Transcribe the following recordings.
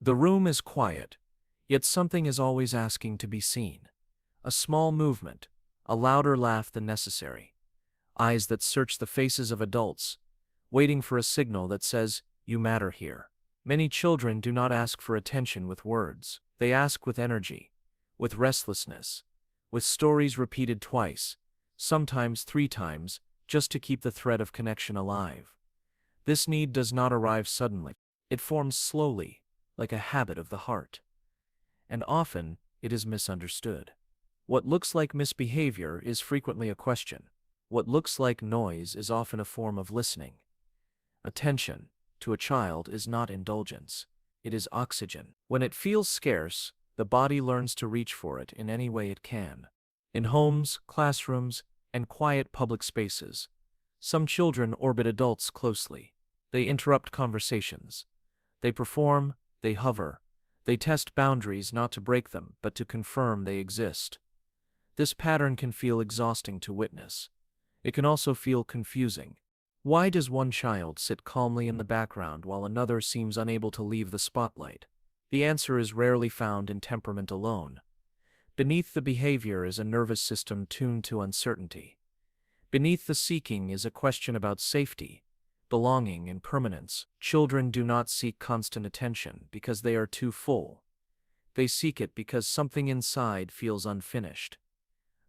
The room is quiet, yet something is always asking to be seen. A small movement, a louder laugh than necessary. Eyes that search the faces of adults, waiting for a signal that says, "You matter here." Many children do not ask for attention with words. They ask with energy, with restlessness, with stories repeated twice, sometimes 3 times, just to keep the thread of connection alive. This need does not arrive suddenly. It forms slowly, like a habit of the heart. And often, it is misunderstood. What looks like misbehavior is frequently a question. What looks like noise is often a form of listening. Attention, to a child, is not indulgence. It is oxygen. When it feels scarce, the body learns to reach for it in any way it can. In homes, classrooms, and quiet public spaces, some children orbit adults closely. They interrupt conversations. They perform, they hover. They test boundaries not to break them, but to confirm they exist. This pattern can feel exhausting to witness. It can also feel confusing. Why does one child sit calmly in the background while another seems unable to leave the spotlight? The answer is rarely found in temperament alone. Beneath the behavior is a nervous system tuned to uncertainty. Beneath the seeking is a question about safety, belonging, and permanence. Children do not seek constant attention because they are too full. They seek it because something inside feels unfinished.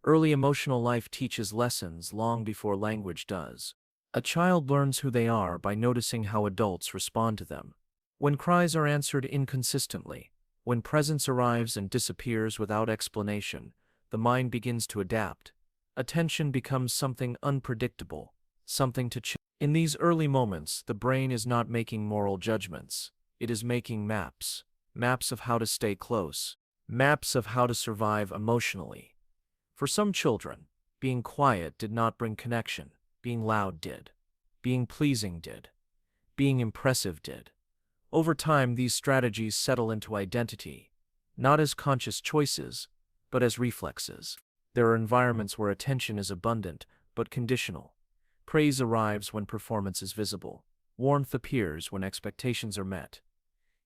Early emotional life teaches lessons long before language does. A child learns who they are by noticing how adults respond to them. When cries are answered inconsistently, when presence arrives and disappears without explanation, the mind begins to adapt. Attention becomes something unpredictable, something to check. In these early moments, the brain is not making moral judgments. It is making maps. Maps of how to stay close. Maps of how to survive emotionally. For some children, being quiet did not bring connection. Being loud did. Being pleasing did. Being impressive did. Over time, these strategies settle into identity, not as conscious choices, but as reflexes. There are environments where attention is abundant, but conditional. Praise arrives when performance is visible. Warmth appears when expectations are met.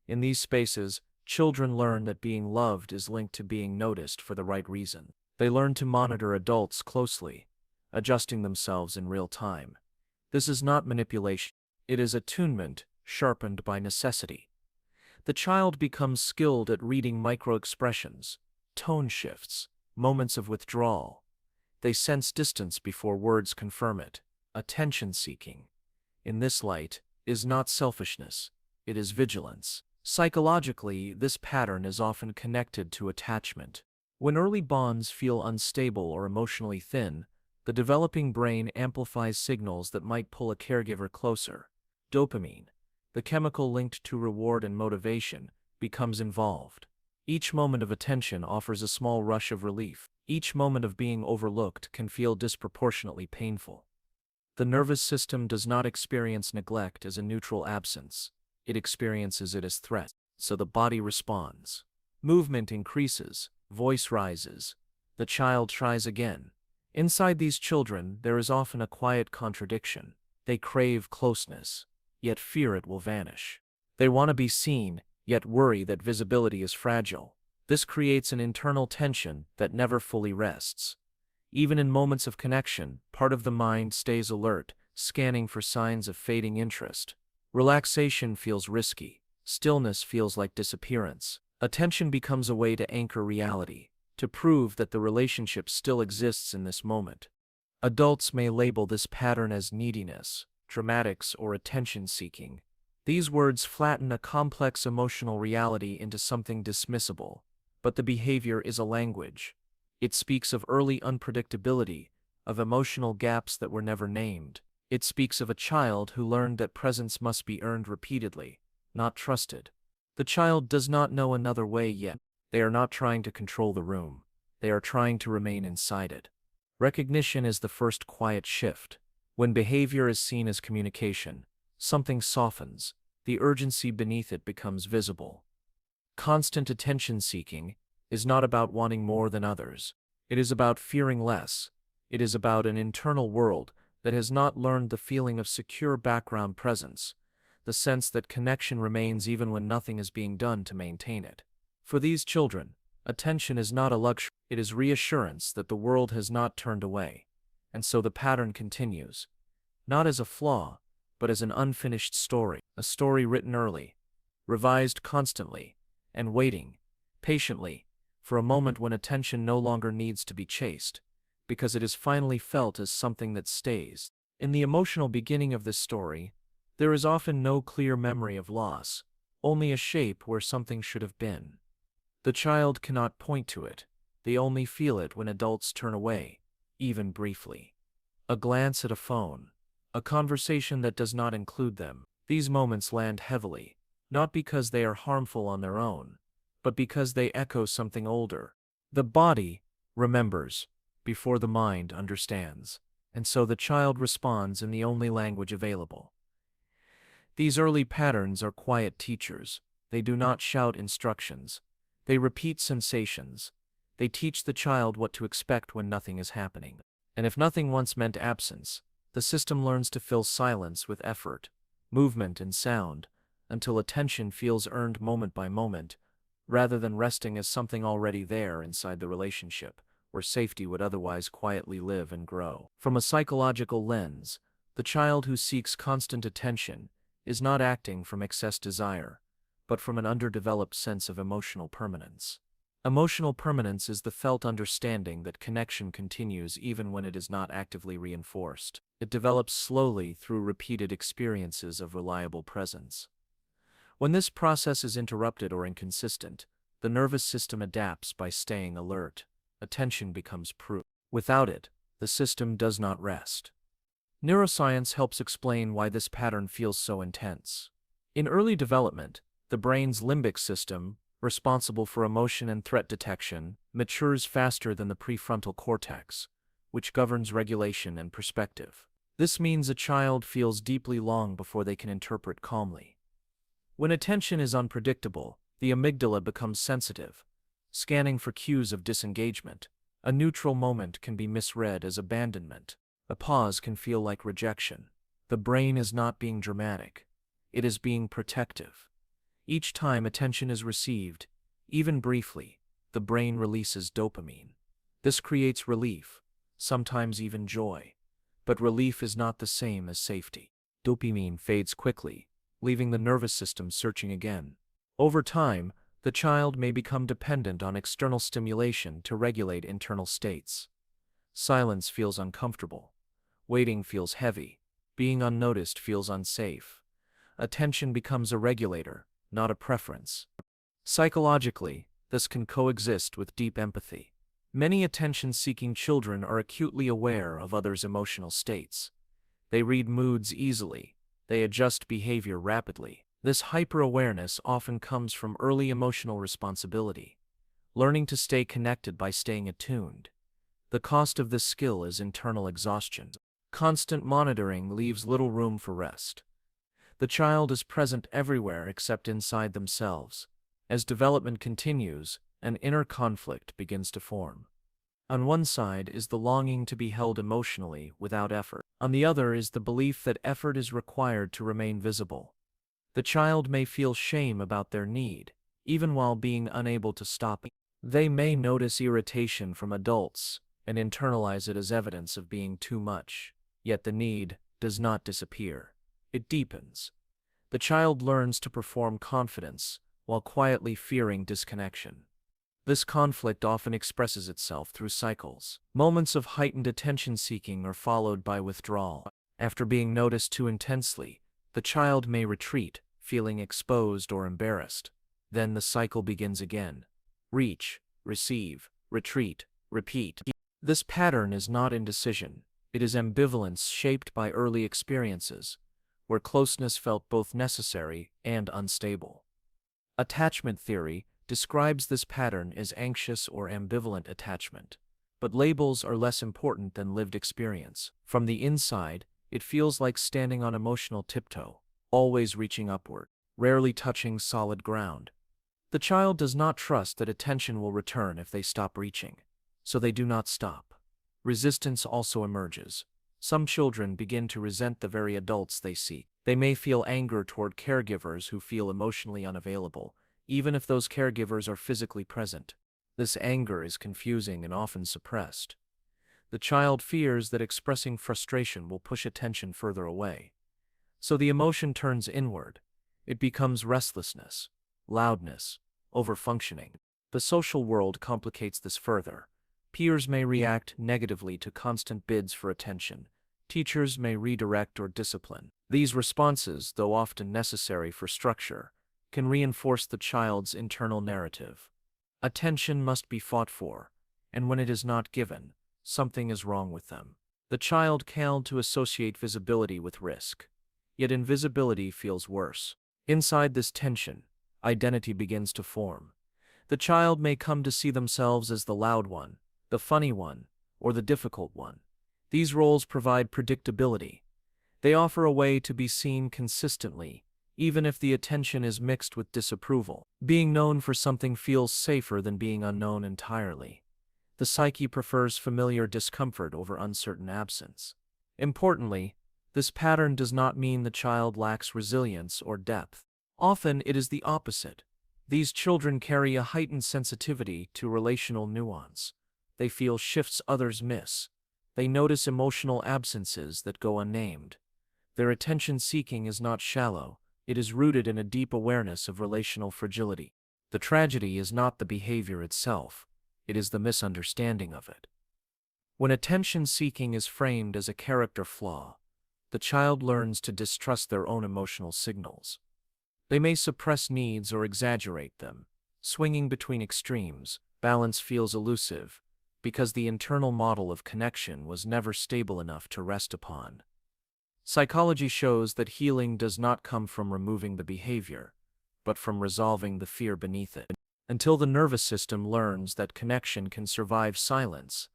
In these spaces, children learn that being loved is linked to being noticed for the right reason. They learn to monitor adults closely, adjusting themselves in real time. This is not manipulation. It is attunement, sharpened by necessity. The child becomes skilled at reading micro-expressions, tone shifts, moments of withdrawal. They sense distance before words confirm it. Attention-seeking, in this light, is not selfishness. It is vigilance. Psychologically, this pattern is often connected to attachment. When early bonds feel unstable or emotionally thin, the developing brain amplifies signals that might pull a caregiver closer. Dopamine, the chemical linked to reward and motivation, becomes involved. Each moment of attention offers a small rush of relief. Each moment of being overlooked can feel disproportionately painful. The nervous system does not experience neglect as a neutral absence. It experiences it as threat, so the body responds. Movement increases, voice rises. The child tries again. Inside these children, there is often a quiet contradiction. They crave closeness, yet fear it will vanish. They want to be seen, yet worry that visibility is fragile. This creates an internal tension that never fully rests. Even in moments of connection, part of the mind stays alert, scanning for signs of fading interest. Relaxation feels risky. Stillness feels like disappearance. Attention becomes a way to anchor reality, to prove that the relationship still exists in this moment. Adults may label this pattern as neediness, dramatics, or attention-seeking. These words flatten a complex emotional reality into something dismissible, but the behavior is a language. It speaks of early unpredictability, of emotional gaps that were never named. It speaks of a child who learned that presence must be earned repeatedly, not trusted. The child does not know another way yet. They are not trying to control the room. They are trying to remain inside it. Recognition is the first quiet shift. When behavior is seen as communication, something softens. The urgency beneath it becomes visible. Constant attention-seeking is not about wanting more than others. It is about fearing less. It is about an internal world that has not learned the feeling of secure background presence, the sense that connection remains even when nothing is being done to maintain it. For these children, attention is not a luxury, it is reassurance that the world has not turned away, and so the pattern continues, not as a flaw, but as an unfinished story, a story written early, revised constantly, and waiting, patiently, for a moment when attention no longer needs to be chased, because it is finally felt as something that stays. In the emotional beginning of this story, there is often no clear memory of loss, only a shape where something should have been. The child cannot point to it, they only feel it when adults turn away, even briefly. A glance at a phone, a conversation that does not include them. These moments land heavily, not because they are harmful on their own, but because they echo something older. The body remembers before the mind understands, and so the child responds in the only language available. These early patterns are quiet teachers. They do not shout instructions. They repeat sensations. They teach the child what to expect when nothing is happening. And if nothing once meant absence, the system learns to fill silence with effort, movement, and sound, until attention feels earned moment by moment, rather than resting as something already there inside the relationship, where safety would otherwise quietly live and grow. From a psychological lens, the child who seeks constant attention is not acting from excess desire, but from an underdeveloped sense of emotional permanence. Emotional permanence is the felt understanding that connection continues even when it is not actively reinforced. It develops slowly through repeated experiences of reliable presence. When this process is interrupted or inconsistent, the nervous system adapts by staying alert. Attention becomes proof. Without it, the system does not rest. Neuroscience helps explain why this pattern feels so intense. In early development, the brain's limbic system, responsible for emotion and threat detection, matures faster than the prefrontal cortex, which governs regulation and perspective. This means a child feels deeply long before they can interpret calmly. When attention is unpredictable, the amygdala becomes sensitive, scanning for cues of disengagement. A neutral moment can be misread as abandonment. A pause can feel like rejection. The brain is not being dramatic. It is being protective. Each time attention is received, even briefly, the brain releases dopamine. This creates relief, sometimes even joy. But relief is not the same as safety. Dopamine fades quickly, leaving the nervous system searching again. Over time, the child may become dependent on external stimulation to regulate internal states. Silence feels uncomfortable. Waiting feels heavy. Being unnoticed feels unsafe. Attention becomes a regulator, not a preference. Psychologically, this can coexist with deep empathy. Many attention-seeking children are acutely aware of others' emotional states. They read moods easily. They adjust behavior rapidly. This hyper-awareness often comes from early emotional responsibility, learning to stay connected by staying attuned. The cost of this skill is internal exhaustion. Constant monitoring leaves little room for rest. The child is present everywhere except inside themselves. As development continues, an inner conflict begins to form. On one side is the longing to be held emotionally without effort. On the other is the belief that effort is required to remain visible. The child may feel shame about their need, even while being unable to stop it. They may notice irritation from adults and internalize it as evidence of being too much. Yet the need does not disappear. It deepens. The child learns to perform confidence while quietly fearing disconnection. This conflict often expresses itself through cycles. Moments of heightened attention-seeking are followed by withdrawal. After being noticed too intensely, the child may retreat, feeling exposed or embarrassed. Then the cycle begins again. Reach, receive, retreat, repeat. This pattern is not indecision. It is ambivalence shaped by early experiences, where closeness felt both necessary and unstable. Attachment theory describes this pattern as anxious or ambivalent attachment. But labels are less important than lived experience. From the inside, it feels like standing on emotional tiptoe, always reaching upward, rarely touching solid ground. The child does not trust that attention will return if they stop reaching, so they do not stop. Resistance also emerges. Some children begin to resent the very adults they seek. They may feel anger toward caregivers who feel emotionally unavailable, even if those caregivers are physically present. This anger is confusing and often suppressed. The child fears that expressing frustration will push attention further away. So the emotion turns inward. It becomes restlessness, loudness, overfunctioning. The social world complicates this further. Peers may react negatively to constant bids for attention. Teachers may redirect or discipline. These responses, though often necessary for structure, can reinforce the child's internal narrative. Attention must be fought for, and when it is not given, something is wrong with them. The child can to associate visibility with risk, yet invisibility feels worse. Inside this tension, identity begins to form. The child may come to see themselves as the loud one, the funny one, or the difficult one. These roles provide predictability. They offer a way to be seen consistently, even if the attention is mixed with disapproval. Being known for something feels safer than being unknown entirely. The psyche prefers familiar discomfort over uncertain absence. Importantly, this pattern does not mean the child lacks resilience or depth. Often it is the opposite. These children carry a heightened sensitivity to relational nuance. They feel shifts others miss. They notice emotional absences that go unnamed. Their attention-seeking is not shallow, it is rooted in a deep awareness of relational fragility. The tragedy is not the behavior itself, it is the misunderstanding of it. When attention-seeking is framed as a character flaw, the child learns to distrust their own emotional signals. They may suppress needs or exaggerate them. Swinging between extremes, balance feels elusive, because the internal model of connection was never stable enough to rest upon. Psychology shows that healing does not come from removing the behavior, but from resolving the fear beneath it. Until the nervous system learns that connection can survive silence,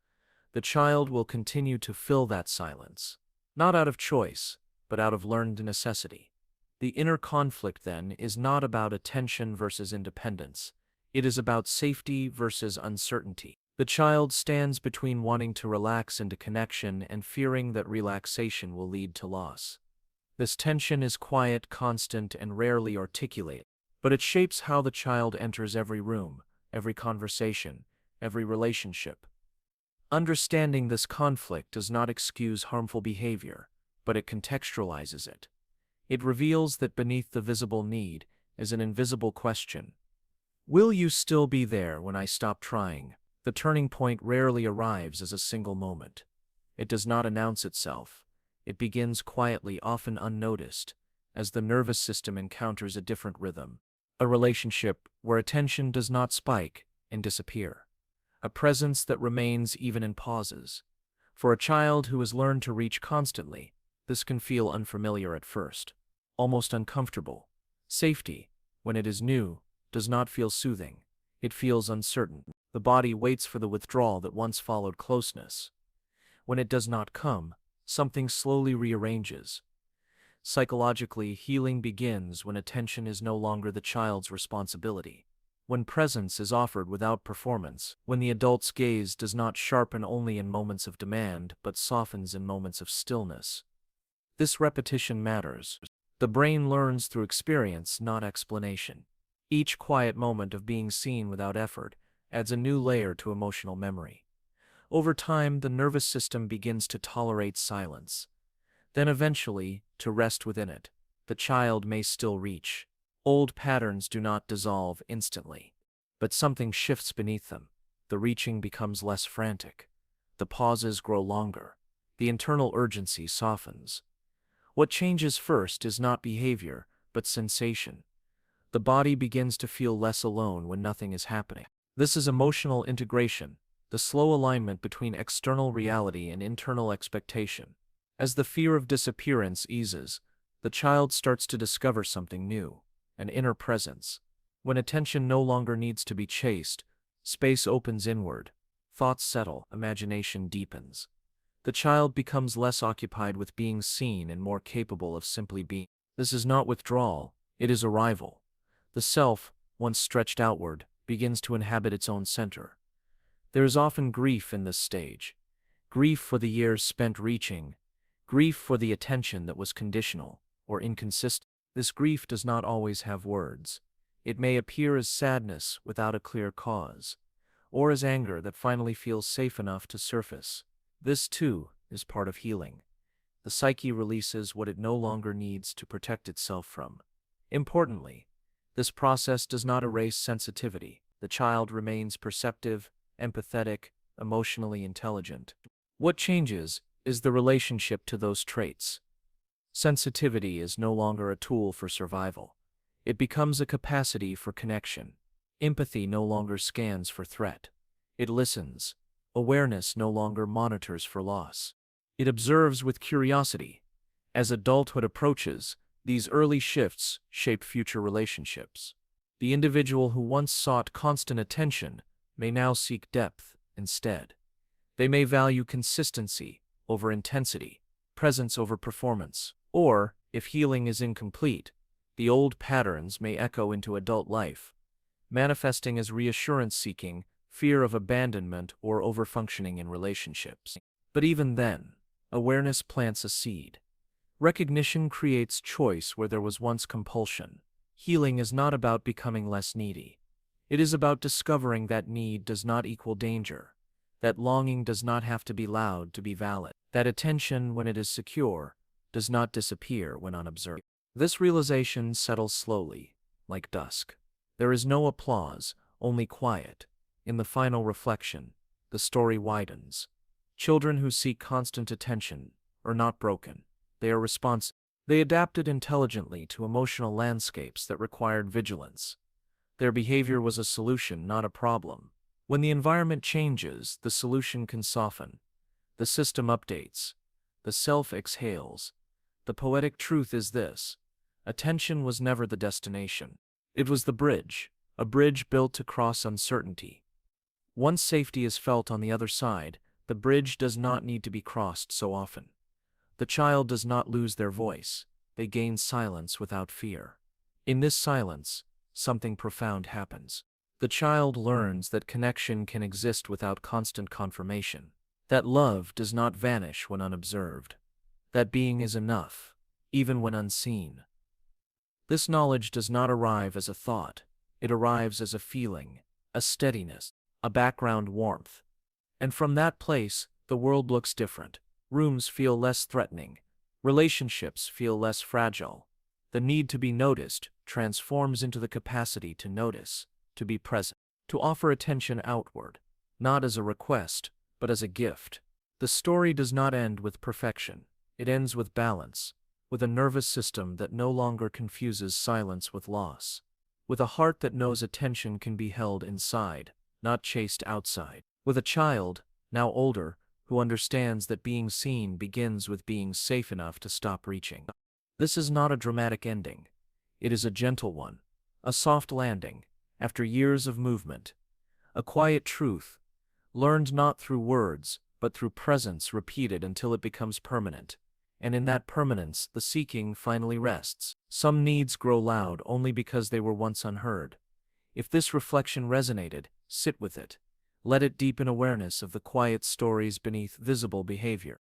the child will continue to fill that silence, not out of choice, but out of learned necessity. The inner conflict, then, is not about attention versus independence. It is about safety versus uncertainty. The child stands between wanting to relax into connection and fearing that relaxation will lead to loss. This tension is quiet, constant, and rarely articulate, but it shapes how the child enters every room, every conversation, every relationship. Understanding this conflict does not excuse harmful behavior, but it contextualizes it. It reveals that beneath the visible need is an invisible question. Will you still be there when I stop trying? The turning point rarely arrives as a single moment. It does not announce itself. It begins quietly, often unnoticed, as the nervous system encounters a different rhythm. A relationship where attention does not spike and disappear. A presence that remains even in pauses. For a child who has learned to reach constantly, this can feel unfamiliar at first, almost uncomfortable. Safety, when it is new, does not feel soothing. It feels uncertain. The body waits for the withdrawal that once followed closeness. When it does not come, something slowly rearranges. Psychologically, healing begins when attention is no longer the child's responsibility. When presence is offered without performance, when the adult's gaze does not sharpen only in moments of demand but softens in moments of stillness. This repetition matters. The brain learns through experience, not explanation. Each quiet moment of being seen without effort adds a new layer to emotional memory. Over time, the nervous system begins to tolerate silence. Then eventually, to rest within it. The child may still reach. Old patterns do not dissolve instantly, but something shifts beneath them. The reaching becomes less frantic. The pauses grow longer. The internal urgency softens. What changes first is not behavior, but sensation. The body begins to feel less alone when nothing is happening. This is emotional integration, the slow alignment between external reality and internal expectation. As the fear of disappearance eases, the child starts to discover something new, an inner presence. When attention no longer needs to be chased, space opens inward, thoughts settle, imagination deepens. The child becomes less occupied with being seen and more capable of simply being. This is not withdrawal, it is arrival. The self, once stretched outward, begins to inhabit its own center. There is often grief in this stage. Grief for the years spent reaching, Grief for the attention that was conditional or inconsistent. This grief does not always have words. It may appear as sadness without a clear cause, or as anger that finally feels safe enough to surface. This, too, is part of healing. The psyche releases what it no longer needs to protect itself from. Importantly, this process does not erase sensitivity. The child remains perceptive, empathetic, emotionally intelligent. What changes is the relationship to those traits. Sensitivity is no longer a tool for survival. It becomes a capacity for connection. Empathy no longer scans for threat. It listens. Awareness no longer monitors for loss. It observes with curiosity. As adulthood approaches, these early shifts shape future relationships. The individual who once sought constant attention may now seek depth instead. They may value consistency over intensity, presence over performance, or, if healing is incomplete, the old patterns may echo into adult life, manifesting as reassurance-seeking, fear of abandonment, or overfunctioning in relationships. But even then, awareness plants a seed. Recognition creates choice where there was once compulsion. Healing is not about becoming less needy. It is about discovering that need does not equal danger, that longing does not have to be loud to be valid, that attention, when it is secure, does not disappear when unobserved. This realization settles slowly, like dusk. There is no applause, only quiet. In the final reflection, the story widens. Children who seek constant attention are not broken. They are responsive. They adapted intelligently to emotional landscapes that required vigilance. Their behavior was a solution, not a problem. When the environment changes, the solution can soften. The system updates. The self exhales. The poetic truth is this: attention was never the destination. It was the bridge, a bridge built to cross uncertainty. Once safety is felt on the other side, the bridge does not need to be crossed so often. The child does not lose their voice. They gain silence without fear. In this silence, something profound happens. The child learns that connection can exist without constant confirmation, that love does not vanish when unobserved, that being is enough, even when unseen. This knowledge does not arrive as a thought. It arrives as a feeling, a steadiness, a background warmth. And from that place, the world looks different. Rooms feel less threatening. Relationships feel less fragile. The need to be noticed transforms into the capacity to notice, to be present, to offer attention outward, not as a request, but as a gift. The story does not end with perfection. It ends with balance, with a nervous system that no longer confuses silence with loss, with a heart that knows attention can be held inside, not chased outside, with a child, now older, who understands that being seen begins with being safe enough to stop reaching. This is not a dramatic ending. It is a gentle one, a soft landing, after years of movement, a quiet truth, learned not through words, but through presence repeated until it becomes permanent. And in that permanence, the seeking finally rests. Some needs grow loud only because they were once unheard. If this reflection resonated, sit with it. Let it deepen awareness of the quiet stories beneath visible behavior.